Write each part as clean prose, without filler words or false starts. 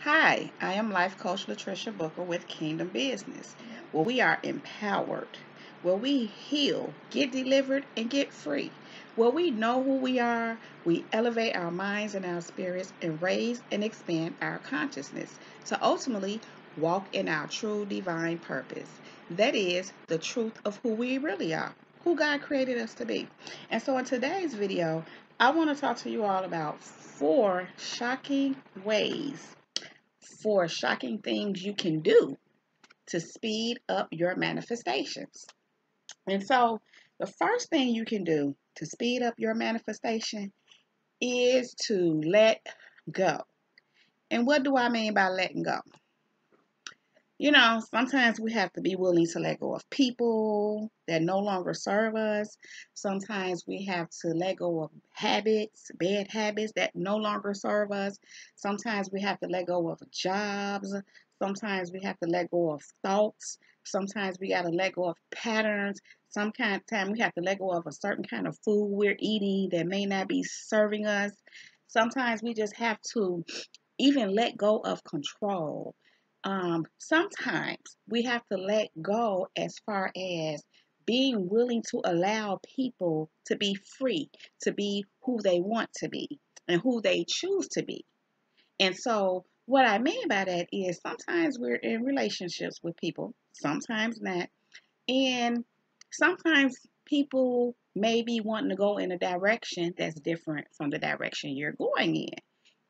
Hi, I am Life Coach Latricia Booker with Kingdom Business, where we are empowered, where we heal, get delivered, and get free, where we know who we are, we elevate our minds and our spirits, and raise and expand our consciousness to ultimately walk in our true divine purpose. That is the truth of who we really are, who God created us to be. And so in today's video, I want to talk to you all about four shocking things you can do to speed up your manifestations. And so, the first thing you can do to speed up your manifestation is to let go. And what do I mean by letting go? Sometimes we have to be willing to let go of people that no longer serve us. Sometimes we have to let go of habits, bad habits that no longer serve us. Sometimes we have to let go of jobs. Sometimes we have to let go of thoughts. Sometimes we got to let go of patterns. Some kind of time we have to let go of a certain kind of food we're eating that may not be serving us. Sometimes we just have to even let go of control. Sometimes we have to let go as far as being willing to allow people to be free, to be who they want to be and who they choose to be. And so, what I mean by that is sometimes we're in relationships with people, sometimes not. And sometimes people may be wanting to go in a direction that's different from the direction you're going in.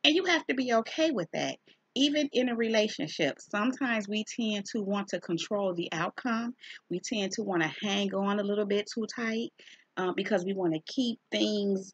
And you have to be okay with that. Even in a relationship, sometimes we tend to want to control the outcome. We tend to want to hang on a little bit too tight because we want to keep things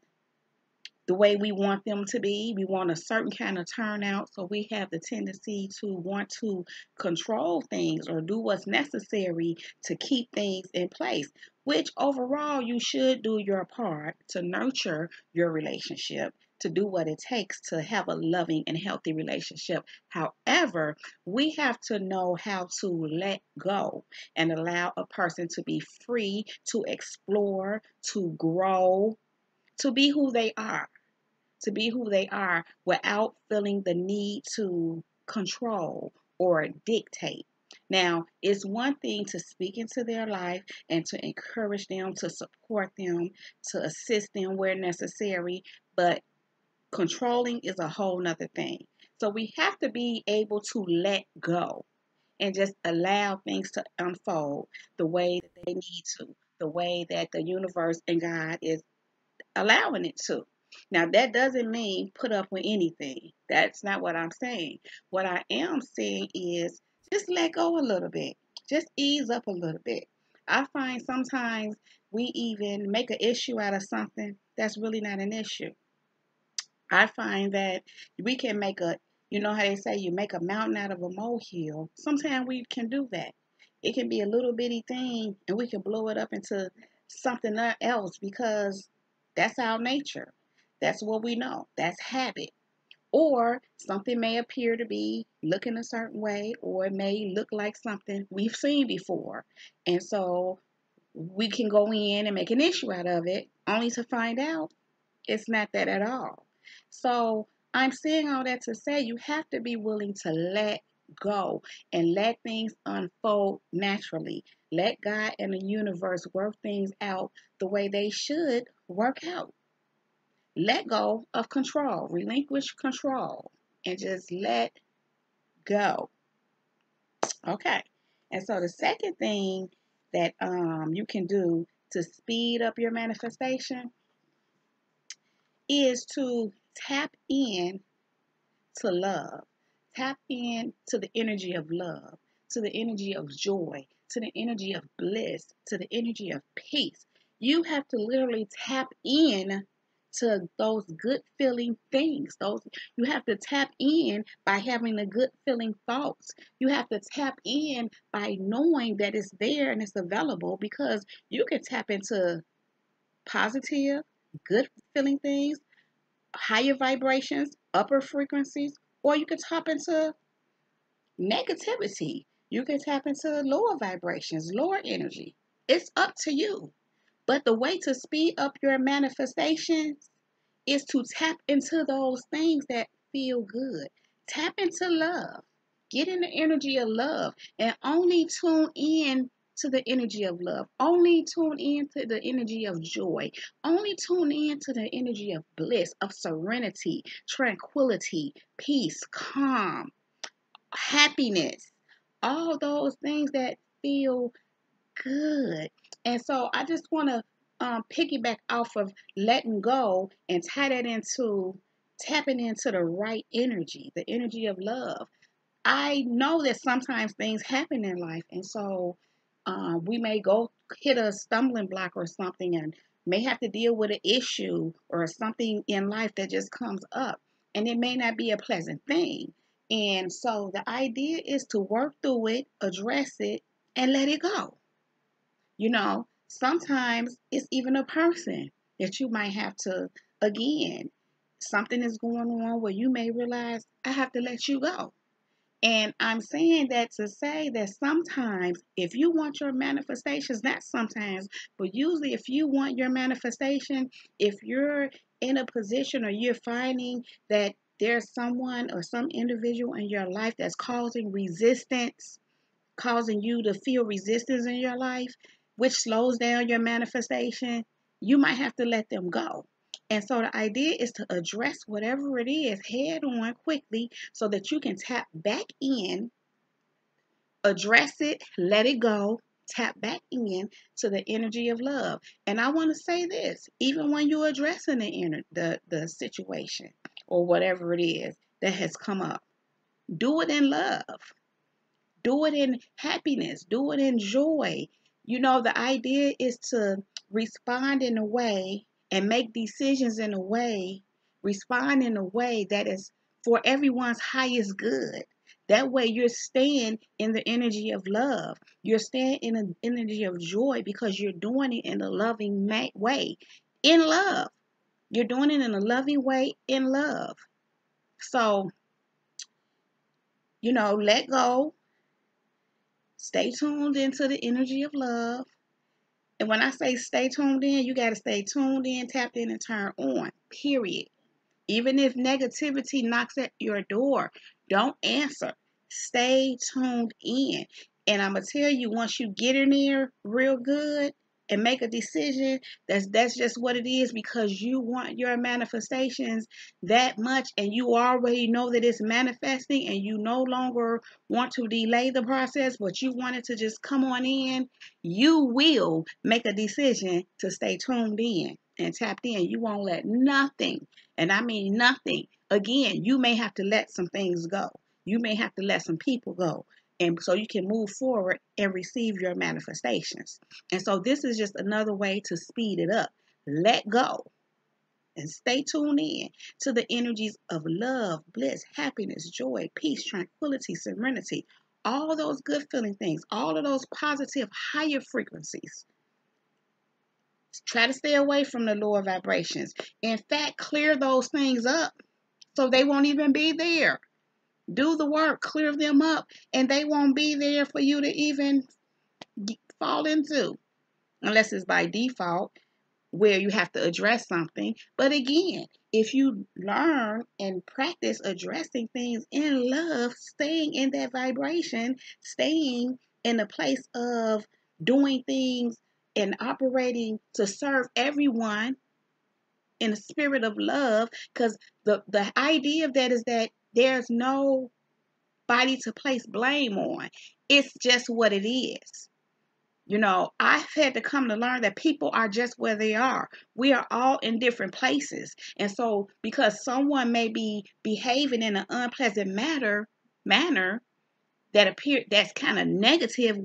the way we want them to be. We want a certain kind of turnout. So we have the tendency to want to control things or do what's necessary to keep things in place, which overall you should do your part to nurture your relationship, to do what it takes to have a loving and healthy relationship. However, we have to know how to let go and allow a person to be free to explore, to grow, to be who they are, to be who they are without feeling the need to control or dictate. Now, it's one thing to speak into their life and to encourage them, to support them, to assist them where necessary, but controlling is a whole nother thing. So we have to be able to let go and just allow things to unfold the way that they need to, the way that the universe and God is allowing it to. Now, that doesn't mean put up with anything. That's not what I'm saying. What I am saying is just let go a little bit, just ease up a little bit. I find sometimes we even make an issue out of something that's really not an issue. I find that we can make you know how they say you make a mountain out of a molehill. Sometimes we can do that. It can be a little bitty thing and we can blow it up into something else because that's our nature. That's what we know. That's habit. Or something may appear to be looking a certain way, or it may look like something we've seen before. And so we can go in and make an issue out of it, only to find out it's not that at all. So I'm saying all that to say you have to be willing to let go and let things unfold naturally. Let God and the universe work things out the way they should work out. Let go of control, relinquish control, and just let go. Okay. And so the second thing that you can do to speed up your manifestation is to tap in to love. Tap in to the energy of love, to the energy of joy, to the energy of bliss, to the energy of peace. You have to literally tap in to those good feeling things. Those you have to tap in by having the good feeling thoughts. You have to tap in by knowing that it's there and it's available because you can tap into positive, good feeling things, higher vibrations, upper frequencies, or you can tap into negativity. You can tap into lower vibrations, lower energy. It's up to you. But the way to speed up your manifestations is to tap into those things that feel good. Tap into love. Get in the energy of love and only tune in to the energy of love. Only tune in to the energy of joy. Only tune in to the energy of bliss, of serenity, tranquility, peace, calm, happiness. All those things that feel good. And so I just want to piggyback off of letting go and tie that into tapping into the right energy, the energy of love. I know that sometimes things happen in life, and so we may go hit a stumbling block or something, and may have to deal with an issue or something in life that just comes up, and it may not be a pleasant thing. And so the idea is to work through it, address it, and let it go. Sometimes it's even a person that you might have to, again, something is going on where you may realize, I have to let you go. And I'm saying that to say that sometimes, if you want your manifestations, not sometimes, but usually, if you want your manifestation, if you're in a position or you're finding that there's someone or some individual in your life that's causing resistance, causing you to feel resistance in your life, which slows down your manifestation, you might have to let them go. And so the idea is to address whatever it is head on quickly so that you can tap back in, address it, let it go, tap back in to the energy of love. And I want to say this, even when you're addressing the situation or whatever it is that has come up, do it in love. Do it in happiness. Do it in joy. The idea is to respond in a way and make decisions in a way, respond in a way that is for everyone's highest good. That way you're staying in the energy of love. You're staying in an energy of joy because you're doing it in a loving way. In love. You're doing it in a loving way in love. So, let go. Stay tuned into the energy of love. And when I say stay tuned in, you got to stay tuned in, tapped in, and turned on, period. Even if negativity knocks at your door, don't answer. Stay tuned in. And I'm going to tell you, once you get in there real good and make a decision, that's just what it is, because you want your manifestations that much and you already know that it's manifesting and you no longer want to delay the process, but you want it to just come on in. You will make a decision to stay tuned in and tapped in. You won't let nothing, and I mean nothing. Again, you may have to let some things go. You may have to let some people go. And so you can move forward and receive your manifestations. And so this is just another way to speed it up. Let go and stay tuned in to the energies of love, bliss, happiness, joy, peace, tranquility, serenity, all those good feeling things, all of those positive higher frequencies. Try to stay away from the lower vibrations. In fact, clear those things up so they won't even be there. Do the work, clear them up, and they won't be there for you to even fall into, unless it's by default where you have to address something. But again, if you learn and practice addressing things in love, staying in that vibration, staying in a place of doing things and operating to serve everyone in a spirit of love, because the idea of that is that there's nobody to place blame on. It's just what it is. I've had to come to learn that people are just where they are. We are all in different places. And so because someone may be behaving in an unpleasant manner that's kind of negative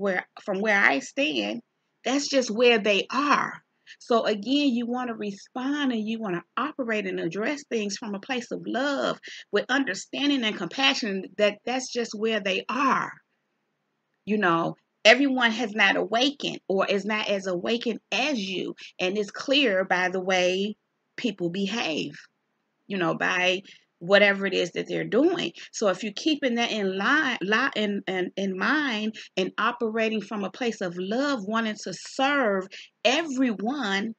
from where I stand, that's just where they are. So again, you want to respond and you want to operate and address things from a place of love with understanding and compassion, that's just where they are. Everyone has not awakened or is not as awakened as you. And it's clear by the way people behave, by whatever it is that they're doing. So if you're keeping that in mind and operating from a place of love, wanting to serve everyone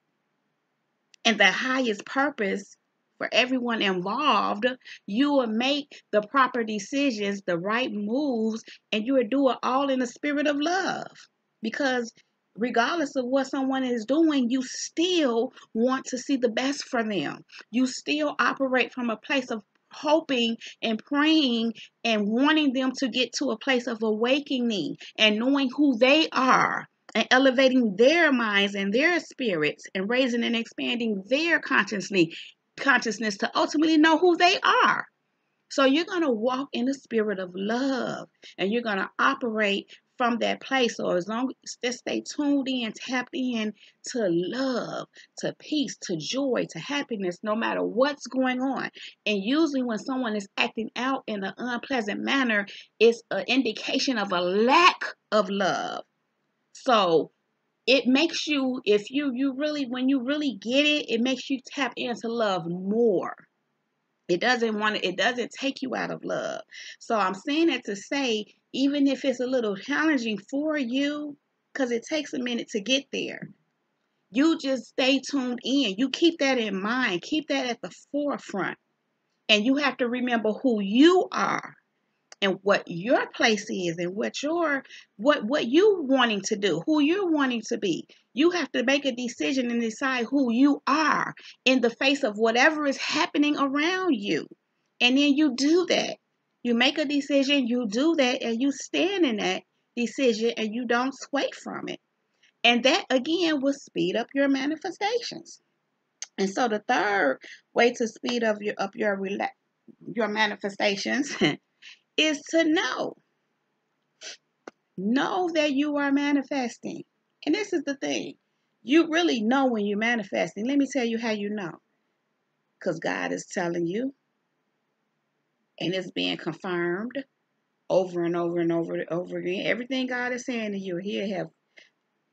and the highest purpose for everyone involved, you will make the proper decisions, the right moves, and you will do it all in the spirit of love. Because regardless of what someone is doing, you still want to see the best for them. You still operate from a place of hoping and praying and wanting them to get to a place of awakening and knowing who they are and elevating their minds and their spirits and raising and expanding their consciousness to ultimately know who they are. So you're going to walk in the spirit of love and you're going to operate from that place. So as long as just stay tuned in, tapped in to love, to peace, to joy, to happiness, no matter what's going on. And usually when someone is acting out in an unpleasant manner, it's an indication of a lack of love. So it makes you, if you really, when you really get it, it makes you tap into love more. It doesn't take you out of love. So I'm saying that to say, even if it's a little challenging for you, because it takes a minute to get there, you just stay tuned in. You keep that in mind. Keep that at the forefront. And you have to remember who you are and what your place is and what you wanting to do, who you're wanting to be. You have to make a decision and decide who you are in the face of whatever is happening around you. And then you do that. You make a decision, you do that, and you stand in that decision and you don't sway from it. And that again will speed up your manifestations. And so the third way to speed up your manifestations is to know. Know that you are manifesting. And this is the thing. You really know when you're manifesting. Let me tell you how you know. Because God is telling you. And it's being confirmed over and over and over and over again. Everything God is saying to you, He'll have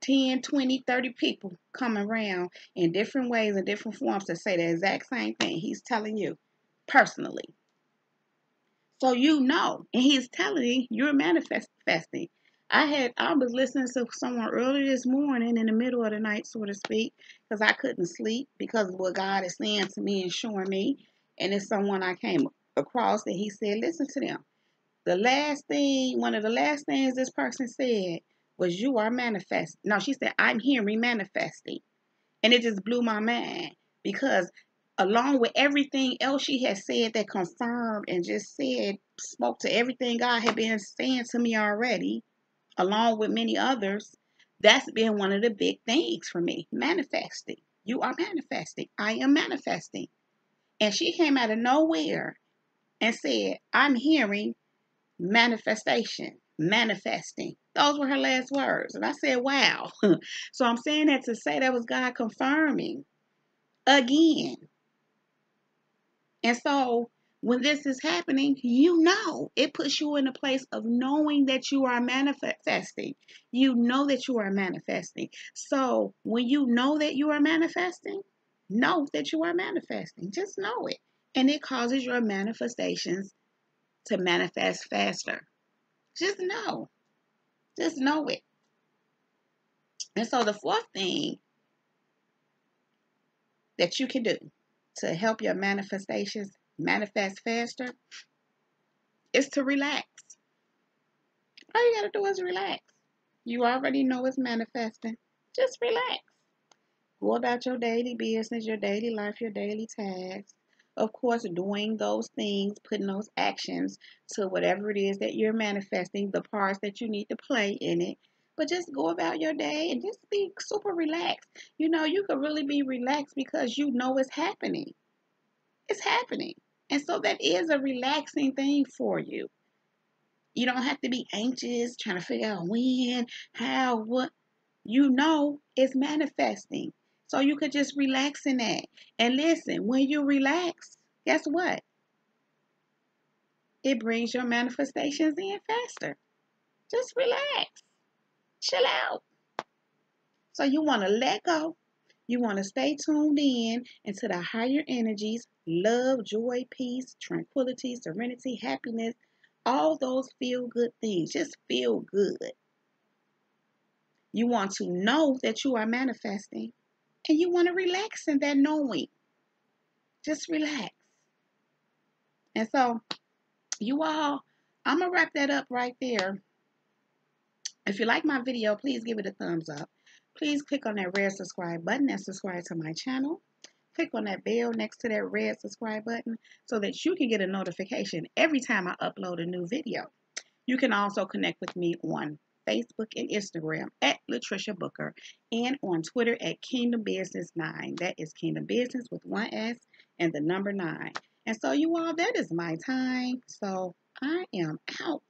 10, 20, 30 people come around in different ways and different forms to say the exact same thing. He's telling you personally. So you know, and he's telling you you're manifesting. I was listening to someone early this morning in the middle of the night, so to speak, because I couldn't sleep because of what God is saying to me and showing me. And it's someone I came across that he said, listen to them. One of the last things this person said was, you are manifest. No, she said, I'm hearing manifesting. And it just blew my mind because along with everything else she had said that confirmed and just spoke to everything God had been saying to me already, along with many others, that's been one of the big things for me. Manifesting. You are manifesting. I am manifesting. And she came out of nowhere and said, I'm hearing manifestation, manifesting. Those were her last words. And I said, wow. So I'm saying that to say that was God confirming again. And so when this is happening, it puts you in a place of knowing that you are manifesting. You know that you are manifesting. So when you know that you are manifesting, know that you are manifesting. Just know it. And it causes your manifestations to manifest faster. Just know. Just know it. And so the fourth thing that you can do to help your manifestations manifest faster is to relax. All you got to do is relax. You already know it's manifesting. Just relax. Go about your daily business, your daily life, your daily tasks. Of course, doing those things, putting those actions to whatever it is that you're manifesting, the parts that you need to play in it. But just go about your day and just be super relaxed. You could really be relaxed because you know it's happening. It's happening. And so that is a relaxing thing for you. You don't have to be anxious, trying to figure out when, how, what. It's manifesting. So you could just relax in that. And listen, when you relax, guess what? It brings your manifestations in faster. Just relax. Chill out. So you want to let go. You want to stay tuned in into the higher energies, love, joy, peace, tranquility, serenity, happiness, all those feel good things. Just feel good. You want to know that you are manifesting, and you want to relax in that knowing. Just relax. And so, you all, I'm going to wrap that up right there. If you like my video, please give it a thumbs up. Please click on that red subscribe button and subscribe to my channel. Click on that bell next to that red subscribe button so that you can get a notification every time I upload a new video. You can also connect with me on Facebook and Instagram at Latricia Booker and on Twitter at Kingdom Business 9. That is Kingdom Business with one S and the number 9. And so, you all, that is my time. So I am out.